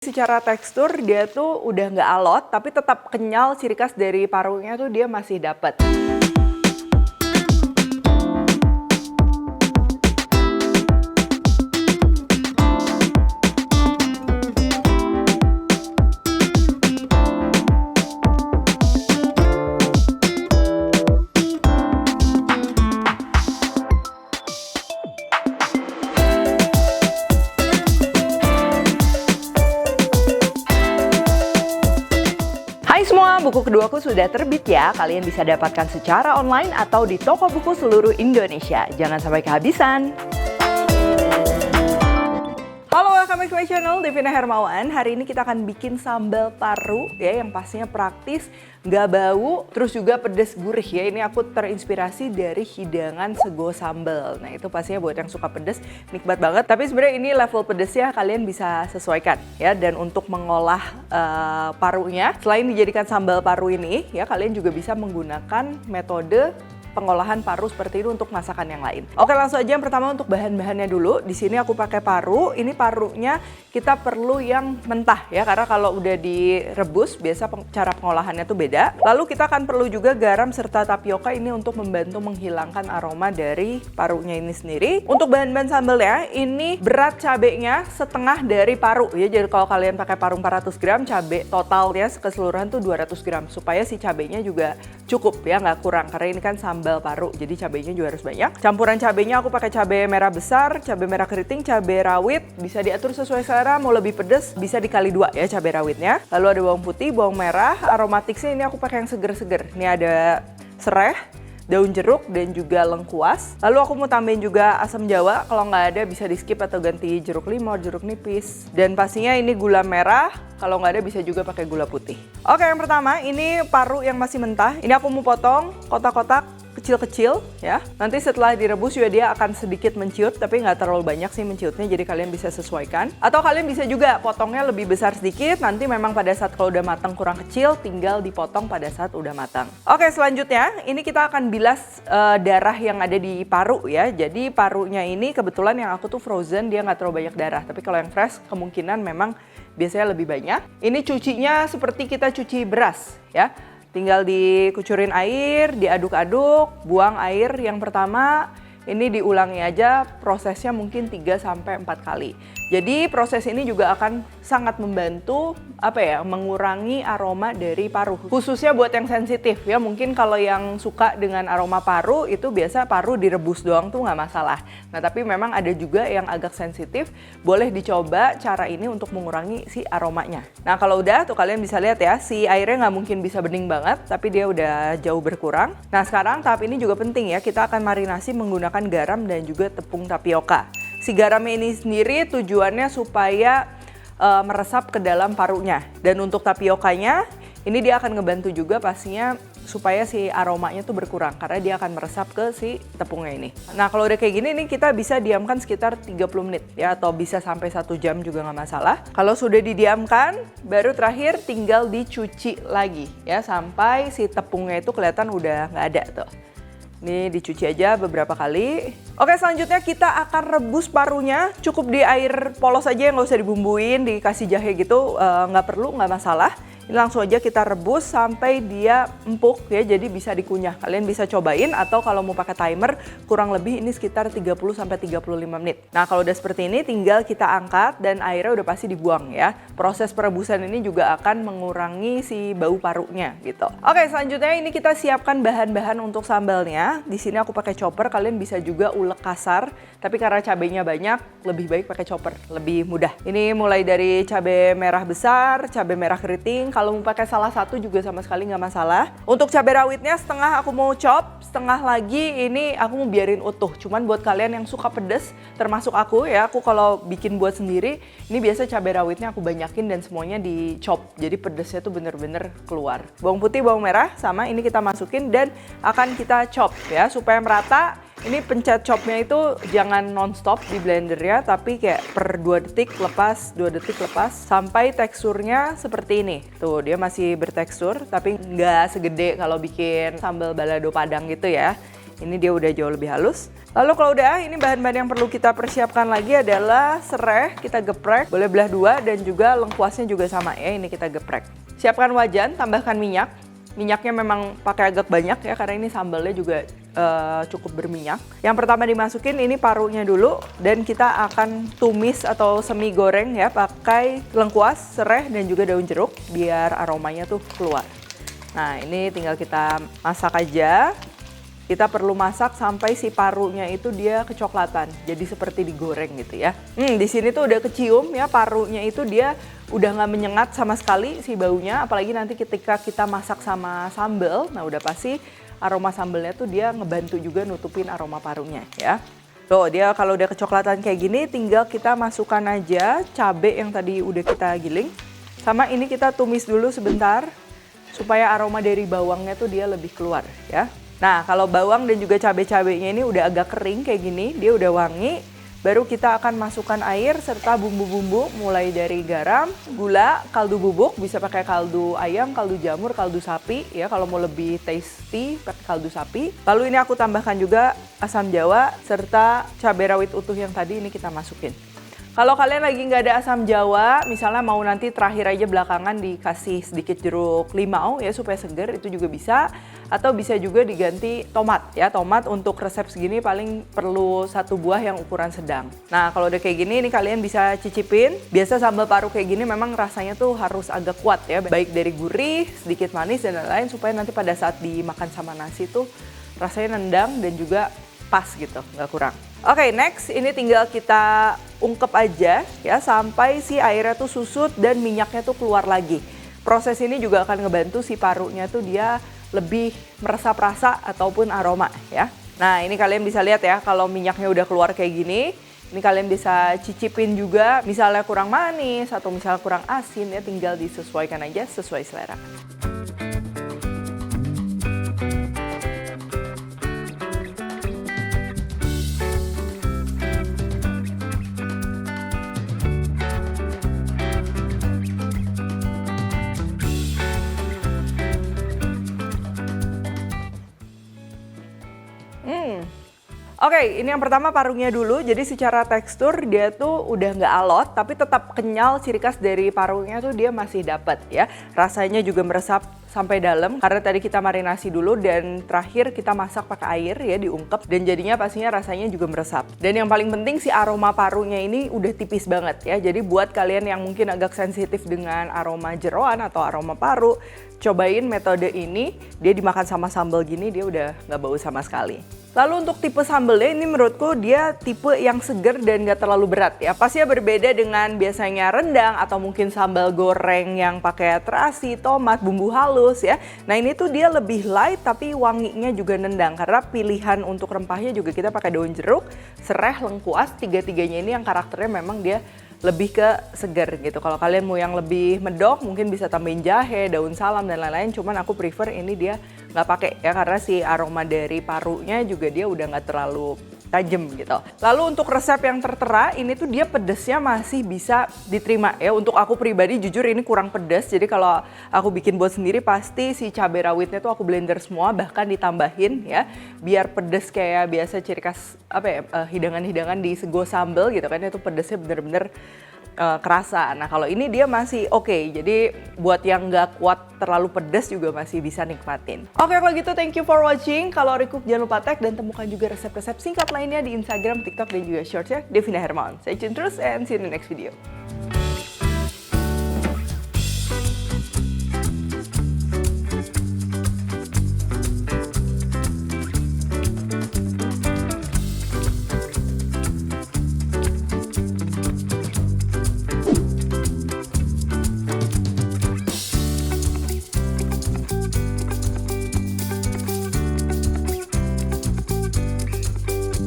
Secara tekstur dia tuh udah nggak alot, tapi tetap kenyal, ciri khas dari parunya tuh dia masih dapet. Hai semua, buku keduaku sudah terbit ya. Kalian bisa dapatkan secara online atau di toko buku seluruh Indonesia. Jangan sampai kehabisan. Halo, welcome back to my channel, Devina Hermawan. Hari ini kita akan bikin sambal paru ya, yang pastinya praktis, nggak bau, terus juga pedas gurih ya. Ini aku terinspirasi dari hidangan sego sambal. Nah itu pastinya buat yang suka pedas, nikmat banget. Tapi sebenarnya ini level pedasnya kalian bisa sesuaikan ya. Dan untuk mengolah parunya, selain dijadikan sambal paru ini ya, kalian juga bisa menggunakan metode pengolahan paru seperti ini untuk masakan yang lain. Oke, langsung aja yang pertama untuk bahan-bahannya dulu. Di sini aku pakai paru. Ini parunya kita perlu yang mentah ya, karena kalau udah direbus biasa cara pengolahannya tuh beda. Lalu kita akan perlu juga garam serta tapioka ini untuk membantu menghilangkan aroma dari parunya ini sendiri. Untuk bahan-bahan sambalnya, ini berat cabenya setengah dari paru ya. Jadi kalau kalian pakai paru 400 gram, cabai totalnya keseluruhan tuh 200 gram supaya si cabenya juga cukup ya, nggak kurang, karena ini kan sambal paru, jadi cabenya juga harus banyak. Campuran cabenya aku pakai cabai merah besar, cabai merah keriting, cabai rawit, bisa diatur sesuai selera, mau lebih pedas bisa dikali 2 ya cabai rawitnya. Lalu ada bawang putih, bawang merah, aromatiknya ini aku pakai yang seger-seger. Ini ada serai, daun jeruk, dan juga lengkuas. Lalu aku mau tambahin juga asam jawa, kalau nggak ada bisa di skip atau ganti jeruk limau, jeruk nipis. Dan pastinya ini gula merah, kalau nggak ada bisa juga pakai gula putih. Oke, yang pertama ini paru yang masih mentah. Ini aku mau potong kotak-kotak kecil-kecil ya. Nanti setelah direbus juga dia akan sedikit menciut, tapi nggak terlalu banyak sih menciutnya, jadi kalian bisa sesuaikan. Atau kalian bisa juga potongnya lebih besar sedikit, nanti memang pada saat kalau udah matang kurang kecil, tinggal dipotong pada saat udah matang. Oke, selanjutnya ini kita akan bilas darah yang ada di paru ya. Jadi parunya ini kebetulan yang aku tuh frozen, dia nggak terlalu banyak darah. Tapi kalau yang fresh kemungkinan memang biasanya lebih banyak. Ini cucinya seperti kita cuci beras ya. Tinggal dikucurin air, diaduk-aduk, buang air yang pertama. Ini diulangi aja prosesnya mungkin 3-4 kali. Jadi proses ini juga akan sangat membantu mengurangi aroma dari paru. Khususnya buat yang sensitif ya, mungkin kalau yang suka dengan aroma paru itu biasa paru direbus doang tuh nggak masalah. Nah tapi memang ada juga yang agak sensitif, boleh dicoba cara ini untuk mengurangi si aromanya. Nah kalau udah tuh kalian bisa lihat ya, si airnya nggak mungkin bisa bening banget, tapi dia udah jauh berkurang. Nah sekarang tahap ini juga penting ya, kita akan marinasi menggunakan garam dan juga tepung tapioka. Si garamnya ini sendiri tujuannya supaya meresap ke dalam parunya. Dan untuk tapiokanya, ini dia akan ngebantu juga pastinya supaya si aromanya tuh berkurang, karena dia akan meresap ke si tepungnya ini. Nah kalau udah kayak gini nih kita bisa diamkan sekitar 30 menit ya, atau bisa sampai 1 jam juga nggak masalah. Kalau sudah didiamkan, baru terakhir tinggal dicuci lagi ya, sampai si tepungnya itu kelihatan udah nggak ada tuh. Ini dicuci aja beberapa kali. Oke, selanjutnya kita akan rebus parunya. Cukup di air polos aja, nggak usah dibumbuin, dikasih jahe gitu, nggak perlu, nggak masalah. Ini langsung aja kita rebus sampai dia empuk ya, jadi bisa dikunyah. Kalian bisa cobain, atau kalau mau pakai timer kurang lebih ini sekitar 30-35 menit. Nah kalau udah seperti ini tinggal kita angkat dan airnya udah pasti dibuang ya. Proses perebusan ini juga akan mengurangi si bau parunya gitu. Oke, selanjutnya ini kita siapkan bahan-bahan untuk sambalnya. Di sini aku pakai chopper, kalian bisa juga ulek kasar, tapi karena cabenya banyak lebih baik pakai chopper, lebih mudah. Ini mulai dari cabai merah besar, cabai merah keriting. Kalau mau pakai salah satu juga sama sekali nggak masalah. Untuk cabai rawitnya setengah aku mau chop, setengah lagi ini aku mau biarin utuh. Cuman buat kalian yang suka pedas, termasuk aku ya, aku kalau bikin buat sendiri, ini biasa cabai rawitnya aku banyakin dan semuanya di chop. Jadi pedasnya tuh bener-bener keluar. Bawang putih, bawang merah sama ini kita masukin dan akan kita chop ya, supaya merata. Ini pencet chopnya itu jangan non-stop di blendernya, tapi kayak per 2 detik lepas, 2 detik lepas, sampai teksturnya seperti ini. Tuh, dia masih bertekstur, tapi nggak segede kalau bikin sambal balado Padang gitu ya. Ini dia udah jauh lebih halus. Lalu kalau udah, ini bahan-bahan yang perlu kita persiapkan lagi adalah serai, kita geprek, boleh belah dua, dan juga lengkuasnya juga sama ya, ini kita geprek. Siapkan wajan, tambahkan minyak. Minyaknya memang pakai agak banyak ya, karena ini sambalnya juga cukup berminyak. Yang pertama dimasukin ini parunya dulu, dan kita akan tumis atau semi goreng ya, pakai lengkuas, serai, dan juga daun jeruk, biar aromanya tuh keluar. Nah ini tinggal kita masak aja. Kita perlu masak sampai si parunya itu dia kecoklatan, jadi seperti digoreng gitu ya. Di sini tuh udah kecium ya, parunya itu dia udah nggak menyengat sama sekali si baunya, apalagi nanti ketika kita masak sama sambal, nah udah pasti aroma sambalnya tuh dia ngebantu juga nutupin aroma parunya ya. Tuh dia kalau udah kecoklatan kayak gini, tinggal kita masukkan aja cabai yang tadi udah kita giling. Sama ini kita tumis dulu sebentar, supaya aroma dari bawangnya tuh dia lebih keluar ya. Nah kalau bawang dan juga cabai-cabainya ini udah agak kering kayak gini, dia udah wangi, baru kita akan masukkan air serta bumbu-bumbu mulai dari garam, gula, kaldu bubuk, bisa pakai kaldu ayam, kaldu jamur, kaldu sapi ya kalau mau lebih tasty pakai kaldu sapi. Lalu ini aku tambahkan juga asam jawa serta cabai rawit utuh yang tadi ini kita masukin. Kalau kalian lagi nggak ada asam jawa, misalnya mau nanti terakhir aja belakangan dikasih sedikit jeruk limau ya supaya seger, itu juga bisa. Atau bisa juga diganti tomat ya, tomat untuk resep segini paling perlu 1 buah yang ukuran sedang. Nah kalau udah kayak gini, ini kalian bisa cicipin. Biasa sambal paru kayak gini memang rasanya tuh harus agak kuat ya, baik dari gurih, sedikit manis dan lain-lain, supaya nanti pada saat dimakan sama nasi tuh rasanya nendang dan juga pas gitu, nggak kurang. Oke, next ini tinggal kita ungkep aja ya sampai si airnya tuh susut dan minyaknya tuh keluar lagi. Proses ini juga akan ngebantu si parunya tuh dia lebih meresap rasa ataupun aroma ya. Nah ini kalian bisa lihat ya, kalau minyaknya udah keluar kayak gini, ini kalian bisa cicipin juga, misalnya kurang manis atau misalnya kurang asin ya, tinggal disesuaikan aja sesuai selera. Oke, ini yang pertama parunya dulu. Jadi secara tekstur dia tuh udah nggak alot, tapi tetap kenyal. Ciri khas dari parunya tuh dia masih dapat ya. Rasanya juga meresap sampai dalam karena tadi kita marinasi dulu dan terakhir kita masak pakai air ya, diungkep, dan jadinya pastinya rasanya juga meresap. Dan yang paling penting si aroma parunya ini udah tipis banget ya. Jadi buat kalian yang mungkin agak sensitif dengan aroma jeroan atau aroma paru, cobain metode ini. Dia dimakan sama sambal gini dia udah nggak bau sama sekali. Lalu untuk tipe sambalnya ini menurutku dia tipe yang seger dan gak terlalu berat ya. Pastinya berbeda dengan biasanya rendang atau mungkin sambal goreng yang pakai terasi, tomat, bumbu halus ya. Nah ini tuh dia lebih light tapi wanginya juga nendang karena pilihan untuk rempahnya juga kita pakai daun jeruk, serai, lengkuas, tiga-tiganya ini yang karakternya memang dia lebih ke seger gitu. Kalau kalian mau yang lebih medok mungkin bisa tambahin jahe, daun salam dan lain-lain. Cuman aku prefer ini dia nggak pakai ya karena si aroma dari parunya juga dia udah nggak terlalu tajam gitu. Lalu untuk resep yang tertera ini tuh dia pedesnya masih bisa diterima ya. Untuk aku pribadi jujur ini kurang pedes. Jadi kalau aku bikin buat sendiri pasti si cabai rawitnya tuh aku blender semua, bahkan ditambahin ya biar pedes kayak biasa ciri khas apa ya, hidangan-hidangan di sego sambal gitu kan, itu pedesnya bener-bener kerasa. Nah kalau ini dia masih oke, jadi buat yang nggak kuat terlalu pedas juga masih bisa nikmatin. Oke kalau gitu thank you for watching. Kalau Recook jangan lupa tag dan temukan juga resep-resep singkat lainnya di Instagram, TikTok dan juga Shorts ya, Devina Hermawan. Stay tune terus and see you in the next video.